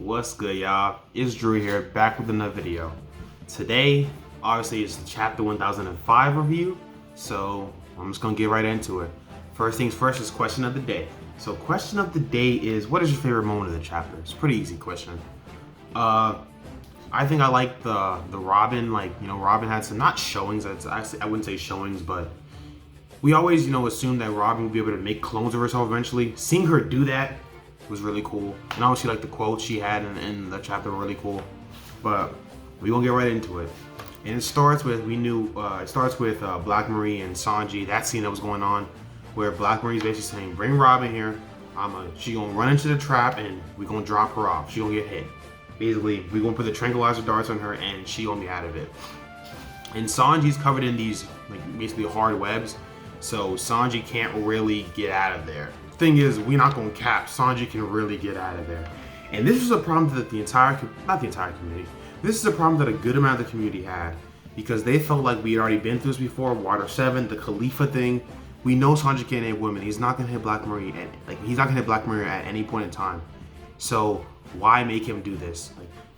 What's good, y'all? It's Drew here, back with another video. Today, obviously, is chapter 1005 review, so I'm just gonna get right into it. First things first is question of the day. So question of the day is, what is your favorite moment of the chapter? It's a pretty easy question. I think I like the Robin, Robin had some, not showings, I wouldn't say showings, but we always, assumed that Robin would be able to make clones of herself eventually. Seeing her do that was really cool. And obviously, like, the quotes she had in the chapter were really cool. But we gonna get right into it. And it starts with, Black Marie and Sanji, that scene that was going on, where Black Marie's basically saying, bring Robin here, she gonna run into the trap and we gonna drop her off. She gonna get hit. Basically, we gonna put the tranquilizer darts on her and she gonna be out of it. And Sanji's covered in these, basically hard webs, so Sanji can't really get out of there. Thing is, we're not gonna cap. Sanji can really get out of there. And this is a problem that not the entire community, this is a problem that a good amount of the community had, because they felt like we had already been through this before. Water 7, the Khalifa thing. We know Sanji can't hit women. He's not gonna hit Black Marie, at any point in time. So why make him do this?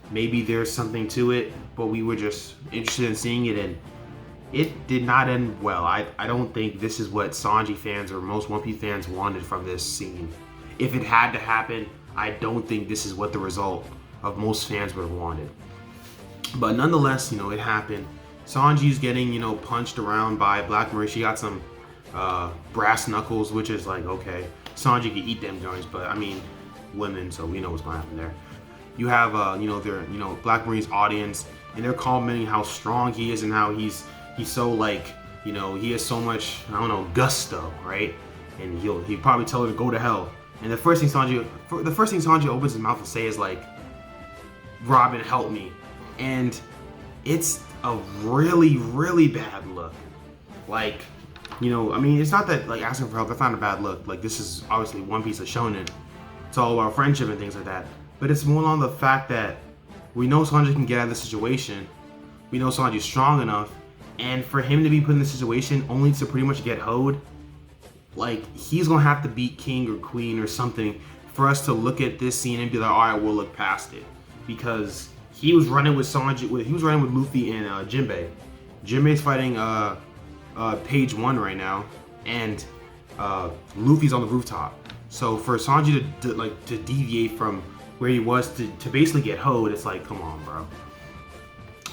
Maybe there's something to it, but we were just interested in seeing it, and it did not end well. I don't think this is what Sanji fans or most One Piece fans wanted from this scene. If it had to happen, I don't think this is what the result of most fans would have wanted. But nonetheless, it happened. Sanji's getting, punched around by Black Marie. She got some brass knuckles, which is like, okay, Sanji can eat them joints, but I mean, women, so we know what's gonna happen there. You have, Black Marie's audience, and they're commenting how strong he is and how he's so, he has so much, gusto, right? And he'll probably tell her to go to hell. And the first thing Sanji opens his mouth to say is like, Robin, help me. And it's a really, really bad look. It's not that, asking for help, that's not a bad look. This is obviously One Piece of shonen. It's all about friendship and things like that. But it's more on the fact that we know Sanji can get out of the situation. We know Sanji's strong enough. And for him to be put in this situation only to pretty much get hoed, he's gonna have to beat King or Queen or something for us to look at this scene and be like, alright, we'll look past it. Because he was running with Luffy and Jinbei. Jinbei's fighting page 1 right now, and Luffy's on the rooftop. So for Sanji to deviate from where he was to basically get hoed, it's like, come on, bro.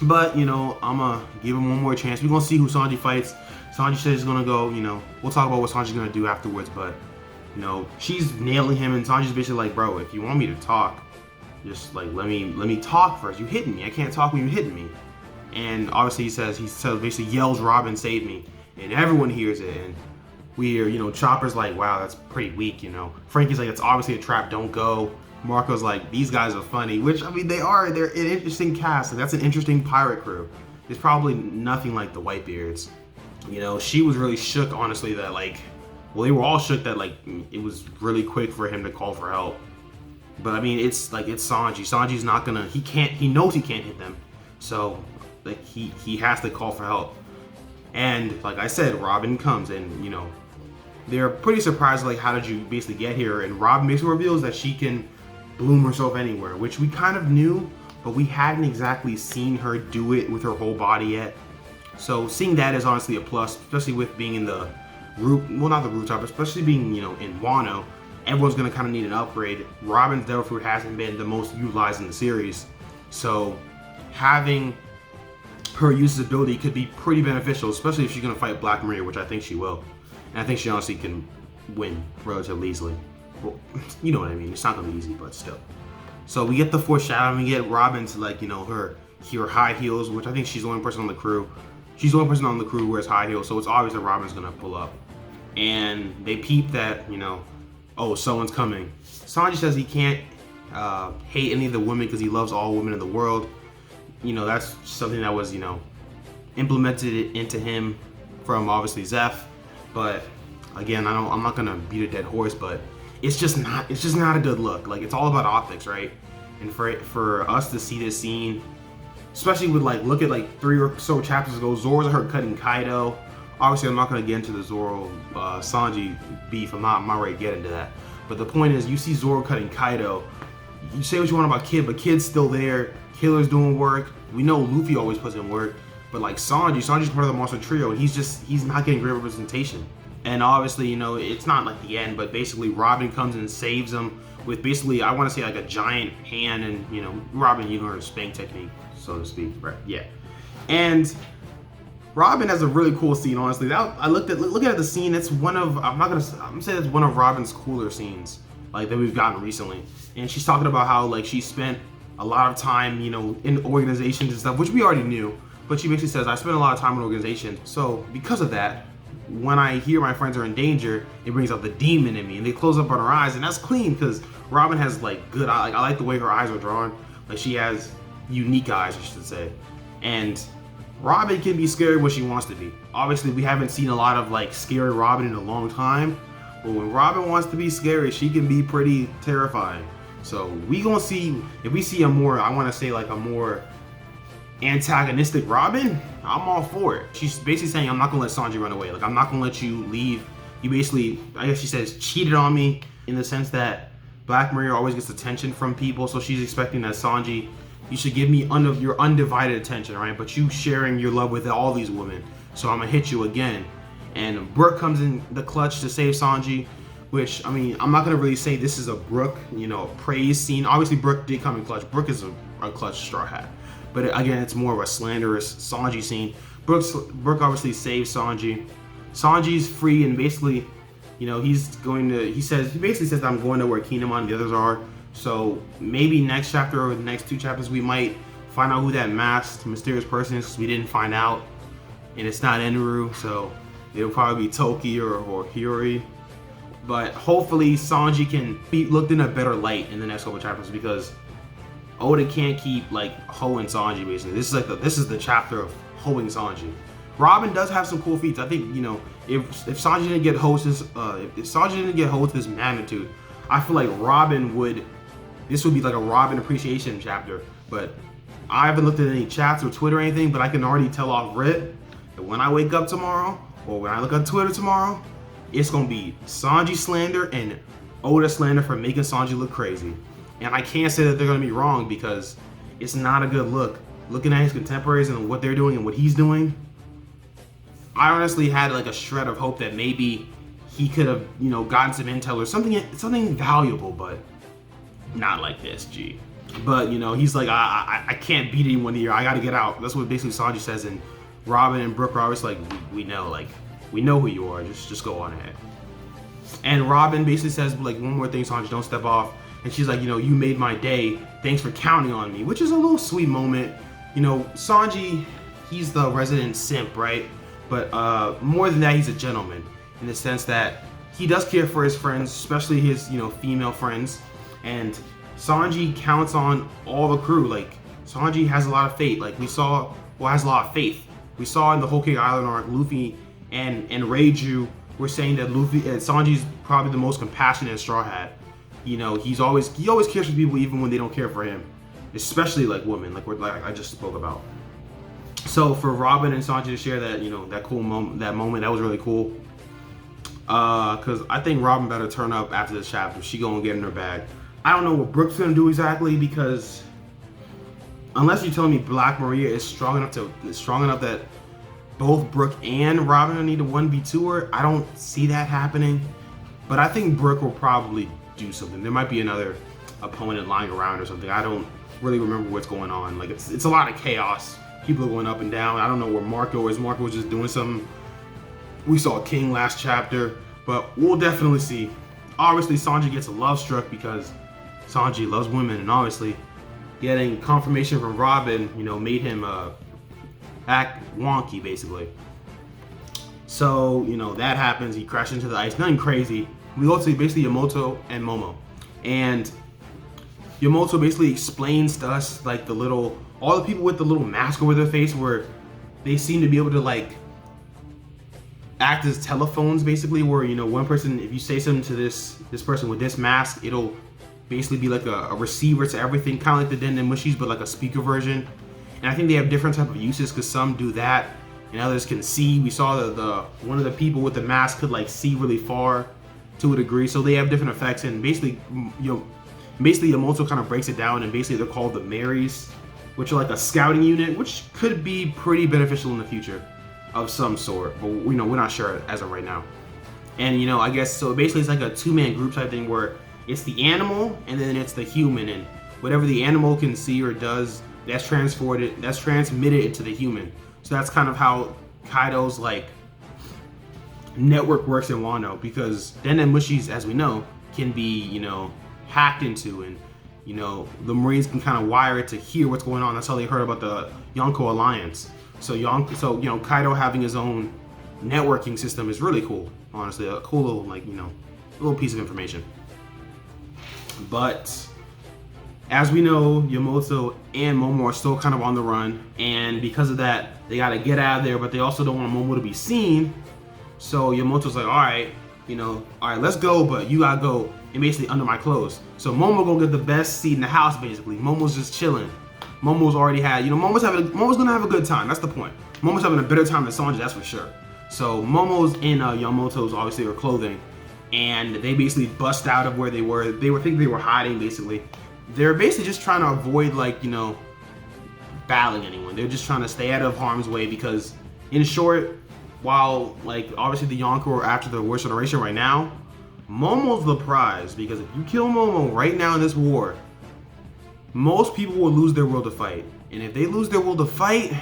But, I'm gonna give him one more chance. We're gonna see who Sanji fights. Sanji says he's gonna go, we'll talk about what Sanji's gonna do afterwards, but, she's nailing him, and Sanji's basically like, bro, if you want me to talk, just, let me talk first. You hitting me. I can't talk when you're hitting me. And obviously he basically yells, Robin, save me. And everyone hears it, and we hear, Chopper's like, wow, that's pretty weak, Frankie's like, it's obviously a trap, don't go. Marco's like, these guys are funny, which, they're an interesting cast. That's an interesting pirate crew. It's probably nothing like the Whitebeards. She was really shook, honestly, that they were all shook that it was really quick for him to call for help. But it's Sanji. Sanji's not gonna, he knows he can't hit them. So, he has to call for help. And, like I said, Robin comes and, they're pretty surprised, how did you basically get here? And Robin basically reveals that she can bloom herself anywhere, which we kind of knew, but we hadn't exactly seen her do it with her whole body yet. So seeing that is honestly a plus, especially with being in the not the rooftop, but especially being, in Wano. Everyone's gonna kind of need an upgrade. Robin's Devil Fruit hasn't been the most utilized in the series, so having her use this ability could be pretty beneficial, especially if she's gonna fight Black Maria, which I think she will. And I think she honestly can win relatively easily. Well, you know what I mean. It's not gonna be easy, but still. So we get the foreshadowing. We get Robin to her high heels, which I think she's the only person on the crew. She's the only person on the crew who wears high heels, so it's obvious that Robin's gonna pull up. And they peep that, oh, someone's coming. Sanji says he can't hate any of the women because he loves all women in the world. That's something that was, implemented into him from obviously Zeph. But again, I'm not gonna beat a dead horse, but it's just not a good look. It's all about optics, right? And for us to see this scene, especially with look at 3 or so chapters ago, Zoro's her cutting Kaido. Obviously, I'm not gonna get into the Zoro Sanji beef. I'm not ready to get into that. But the point is, you see Zoro cutting Kaido, you say what you want about Kid, but Kid's still there. Killer's doing work. We know Luffy always puts in work, but like Sanji's part of the monster trio, and he's not getting great representation. And obviously, you know, it's not like the end, but basically Robin comes and saves him with basically, I want to say like a giant hand, and you know, Robin, you learn a spank technique, so to speak, right? Yeah. And Robin has a really cool scene, honestly. I looking at the scene. It's one of, I'm gonna say that's one of Robin's cooler scenes, like that we've gotten recently. And she's talking about how like she spent a lot of time, you know, in organizations and stuff, which we already knew. But she basically says, I spent a lot of time in organizations. So because of that, when I hear my friends are in danger, it brings out the demon in me, and they close up on her eyes, and that's clean because Robin has like good eyes. Like, I like the way her eyes are drawn. Like she has unique eyes, I should say. And Robin can be scary when she wants to be. Obviously, we haven't seen a lot of like scary Robin in a long time, but when Robin wants to be scary, she can be pretty terrifying. So we gonna see, if we see a more, I want to say like a more antagonistic Robin, I'm all for it. She's basically saying, I'm not gonna let Sanji run away. Like, I'm not gonna let you leave. You basically, I guess she says, cheated on me, in the sense that Black Maria always gets attention from people, so she's expecting that Sanji, you should give me your undivided attention, right? But you sharing your love with all these women, so I'm gonna hit you again. And Brook comes in the clutch to save Sanji, which, I mean, I'm not gonna really say this is a Brook, you know, praise scene. Obviously, Brook did come in clutch. Brook is a clutch Straw Hat. But again, it's more of a slanderous Sanji scene. Brook obviously saves Sanji. Sanji's free, and basically, you know, he basically says, I'm going to where Kinemon and the others are. So maybe next chapter or the next 2 chapters, we might find out who that masked mysterious person is, because we didn't find out. And it's not Enru, so it'll probably be Toki or Hiyori. But hopefully Sanji can be looked in a better light in the next couple chapters, because Oda can't keep like hoeing Sanji basically. This is the chapter of hoeing Sanji. Robin does have some cool feats. I think, you know, if Sanji didn't get hoed to this magnitude, I feel like this would be like a Robin appreciation chapter. But I haven't looked at any chats or Twitter or anything, but I can already tell off rip that when I wake up tomorrow, or when I look on Twitter tomorrow, it's gonna be Sanji slander and Oda slander for making Sanji look crazy. And I can't say that they're gonna be wrong, because it's not a good look. Looking at his contemporaries and what they're doing and what he's doing, I honestly had like a shred of hope that maybe he could have, you know, gotten some intel or something valuable, but not like this, G. But, you know, he's like, I can't beat anyone here. I gotta get out. That's what basically Sanji says, and Robin and Brook are always like, we know who you are. Just go on ahead. And Robin basically says like one more thing, Sanji, don't step off. And she's like, you know, you made my day. Thanks for counting on me, which is a little sweet moment. You know, Sanji, he's the resident simp, right? But more than that, he's a gentleman in the sense that he does care for his friends, especially his, you know, female friends. And Sanji counts on all the crew. Like, Sanji has a lot of faith. Like, has a lot of faith. We saw in the Whole Cake Island arc, Luffy and Reiju were saying that Sanji's probably the most compassionate Straw Hat. You know, he always cares for people even when they don't care for him, especially like women, like I just spoke about. So for Robin and Sanji to share that, you know, that cool moment, that was really cool. Cause I think Robin better turn up after this chapter. She gonna get in her bag. I don't know what Brook's gonna do exactly, because unless you're telling me Black Maria is strong enough that both Brook and Robin need to 1v2 her, I don't see that happening. But I think Brook will probably do something. There might be another opponent lying around or something. I don't really remember what's going on. Like, it's a lot of chaos. People are going up and down. I don't know where Marco is. Marco was just doing something. We saw King last chapter, but we'll definitely see. Obviously, Sanji gets love struck because Sanji loves women, and obviously getting confirmation from Robin, you know, made him act wonky, basically. So, you know, that happens. He crashes into the ice. Nothing crazy. We go to basically Yamato and Momo. And Yamato basically explains to us, like, all the people with the little mask over their face, where they seem to be able to, like, act as telephones, basically, where, you know, one person, if you say something to this person with this mask, it'll basically be like a receiver to everything, kind of like the Den Den Mushies, but like a speaker version. And I think they have different type of uses, because some do that and others can see. We saw the one of the people with the mask could like see really far to a degree, so they have different effects. And basically, you know, Basically, Yamato kind of breaks it down, and basically they're called the Marys, which are like a scouting unit, which could be pretty beneficial in the future of some sort, but we're not sure as of right now. And I guess so basically it's like a two-man group type thing where it's the animal and then it's the human, and whatever the animal can see or does, that's transmitted into the human. So that's kind of how Kaido's like network works in Wano, because Den and Mushi's, as we know, can be hacked into, and the Marines can kind of wire it to hear what's going on. That's how they heard about the Yonko Alliance. So Kaido having his own networking system is really cool. Honestly, a cool little little piece of information. But as we know, Yamato and Momo are still kind of on the run, and because of that, they gotta get out of there. But they also don't want Momo to be seen. So Yamato's like, all right, let's go, but you gotta go and basically under my clothes. So Momo gonna get the best seat in the house, basically. Momo's just chilling. Momo's already had, Momo's gonna have a good time. That's the point. Momo's having a better time than Sanji, that's for sure. So Momo's in Yamato's, obviously, her clothing, and they basically bust out of where they were. They thinking they were hiding, basically. They're basically just trying to avoid, battling anyone. They're just trying to stay out of harm's way, because, in short, while, obviously the Yonko are after the worst generation right now, Momo's the prize, because if you kill Momo right now in this war, most people will lose their will to fight. And if they lose their will to fight,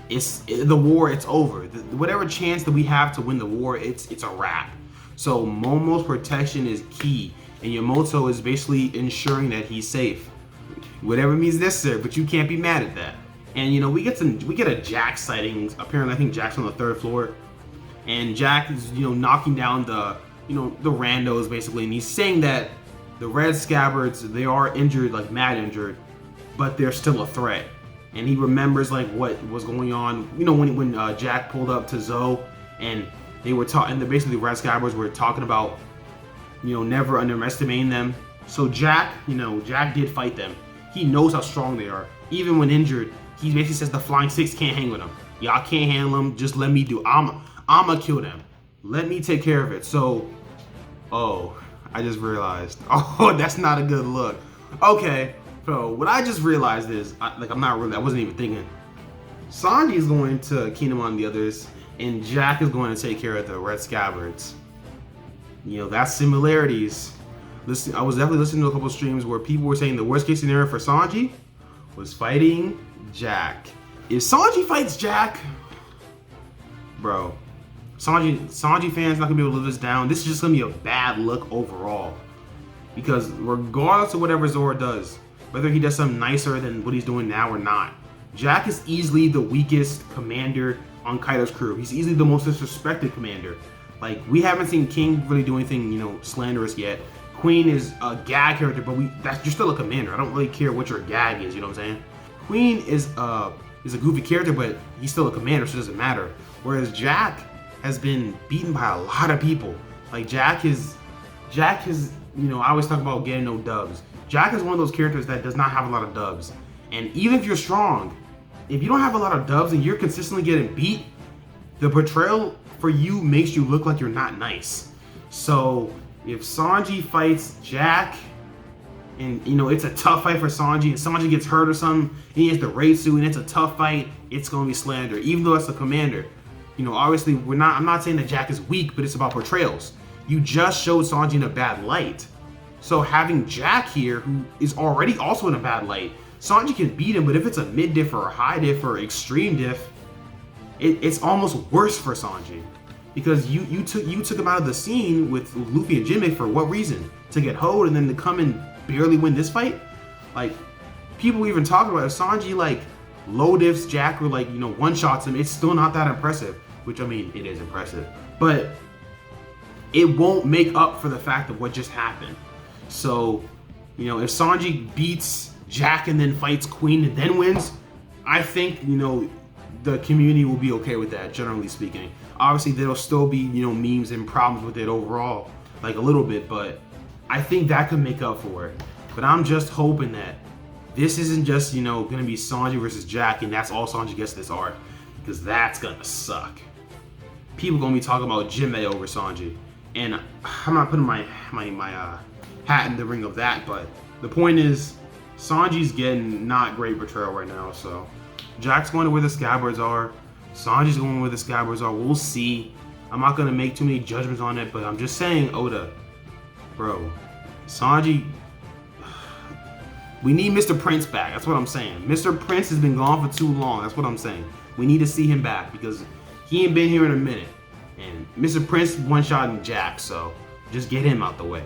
it's over. Whatever chance that we have to win the war, it's a wrap. So Momo's protection is key, and Yamato is basically ensuring that he's safe. Whatever means necessary, but you can't be mad at that. And we get a Jack sighting. Apparently, I think Jack's on the 3rd floor, and Jack is knocking down the the randos, basically, and he's saying that the red Scabbards, they are injured, like mad injured, but they're still a threat. And he remembers what was going on, when Jack pulled up to Zoe, and they were talking, and basically the red Scabbards were talking about never underestimating them. So Jack did fight them. He knows how strong they are. Even when injured, he basically says the Flying Six can't hang with them. Y'all can't handle them. Just let me do. I'ma kill them. Let me take care of it. So, I just realized. Oh, that's not a good look. Okay, so what I just realized is, I wasn't even thinking. Sanji is going to Kingdom on the others, and Jack is going to take care of the red Scabbards. That's similarities. Listen, I was definitely listening to a couple of streams where people were saying the worst case scenario for Sanji was fighting Jack. If Sanji fights Jack, bro, Sanji fans not gonna be able to live this down. This is just gonna be a bad look overall, because regardless of whatever Zoro does, whether he does something nicer than what he's doing now or not, Jack is easily the weakest commander on Kaido's crew. He's easily the most disrespected commander. We haven't seen King really do anything slanderous yet. Queen is a gag character, but you're still a commander. I don't really care what your gag is, you know what I'm saying? Queen is a goofy character, but he's still a commander, so it doesn't matter. Whereas Jack has been beaten by a lot of people. Jack is, I always talk about getting no dubs. Jack is one of those characters that does not have a lot of dubs. And even if you're strong, if you don't have a lot of dubs and you're consistently getting beat, the portrayal for you makes you look like you're not nice. So if Sanji fights Jack, and it's a tough fight for Sanji, and Sanji gets hurt or something, and he has the raid suit, and it's a tough fight, it's gonna be slander, even though it's a commander. Obviously I'm not saying that Jack is weak, but it's about portrayals. You just showed Sanji in a bad light. So having Jack here, who is already also in a bad light, Sanji can beat him, but if it's a mid diff or a high diff or extreme diff, it's almost worse for Sanji. Because you took him out of the scene with Luffy and Jinbei for what reason? To get hoed and then to come and barely win this fight? People even talking about if Sanji low diffs Jack or one shots him, it's still not that impressive. Which, I mean, it is impressive. But it won't make up for the fact of what just happened. So, if Sanji beats Jack and then fights Queen and then wins, I think, the community will be okay with that, generally speaking. Obviously, there'll still be, memes and problems with it overall, a little bit, but I think that could make up for it. But I'm just hoping that this isn't just, gonna be Sanji versus Jack, and that's all Sanji gets this arc, because that's gonna suck. People gonna be talking about Jinbei over Sanji, and I'm not putting my hat in the ring of that. But the point is, Sanji's getting not great portrayal right now. So Jack's going to where the Scabbards are. Sanji's going where the Scabbards are. We'll see. I'm not gonna make too many judgments on it, but I'm just saying, Oda, bro, Sanji. We need Mr. Prince back. That's what I'm saying. Mr. Prince has been gone for too long. That's what I'm saying. We need to see him back because he ain't been here in a minute. And Mr. Prince one-shotting Jack, so just get him out the way.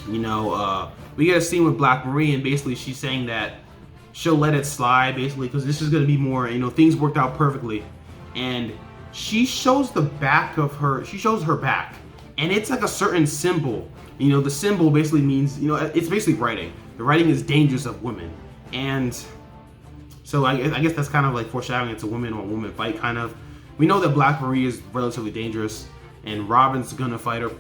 You know, we get a scene with Black Marie, and basically she's saying that she'll let it slide, basically, because this is going to be more, you know, things worked out perfectly. And she shows the back of her, she shows her back. And it's like a certain symbol. You know, the symbol basically means, you know, it's basically writing. The writing is dangerous of women. And so I guess that's kind of like foreshadowing it's a woman on woman fight, kind of. We know that Black Marie is relatively dangerous, and Robin's gonna fight her.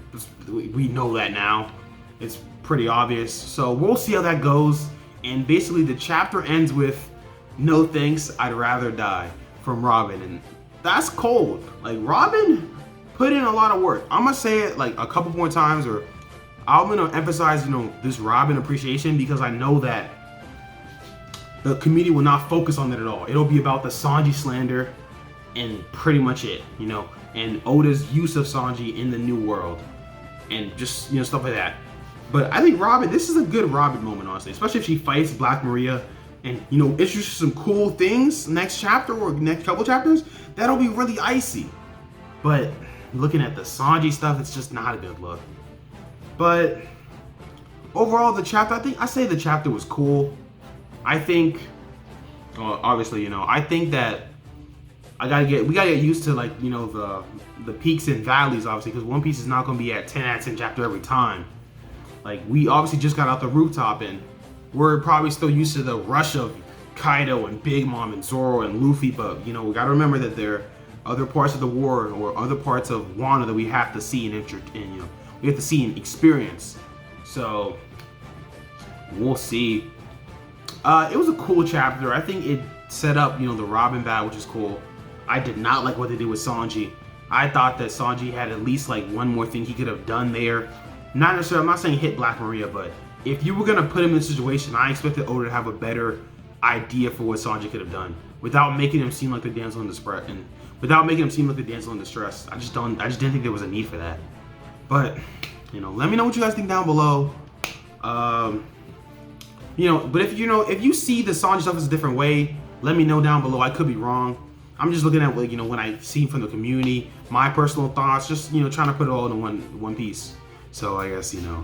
We know that now. It's pretty obvious. So we'll see how that goes. And basically the chapter ends with, "No thanks, I'd rather die," from Robin. And that's cold. Like, Robin put in a lot of work. I'm gonna say it like a couple more times, or I'm gonna emphasize, you know, this Robin appreciation, because I know that the community will not focus on that at all. It'll be about the Sanji slander and pretty much it, you know, and Oda's use of Sanji in the new world and just, you know, stuff like that. But I think Robin, this is a good Robin moment, honestly, especially if she fights Black Maria and, you know, introduces some cool things next chapter or next couple chapters. That'll be really icy. But looking at the Sanji stuff, it's just not a good look. But overall, the chapter, I say the chapter was cool. I think, well, obviously, you know, I think that we gotta get used to, like, you know, the peaks and valleys, obviously, because One Piece is not gonna be at 10 out of 10 chapter every time. Like, we obviously just got out the rooftop, and we're probably still used to the rush of Kaido and Big Mom and Zoro and Luffy, but, you know, we gotta remember that there are other parts of the war or other parts of Wano that we have to see and you know, we have to see and experience. So we'll see. It was a cool chapter. I think it set up, you know, the Robin battle, which is cool. I did not like what they did with Sanji. I thought that Sanji had at least like one more thing he could have done there. Not necessarily, I'm not saying hit Black Maria, but if you were gonna put him in a situation, I expected Oda to have a better idea for what Sanji could have done without making him seem like the damsel in distress, and without making him seem like the damsel in distress. I just didn't think there was a need for that. But, you know, let me know what you guys think down below. You know, but if you see the Sanji stuff as a different way, let me know down below. I could be wrong. I'm just looking at, like, you know, when I see from the community, my personal thoughts, just, you know, trying to put it all in one piece. So I guess, you know,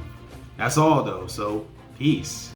that's all though. So peace.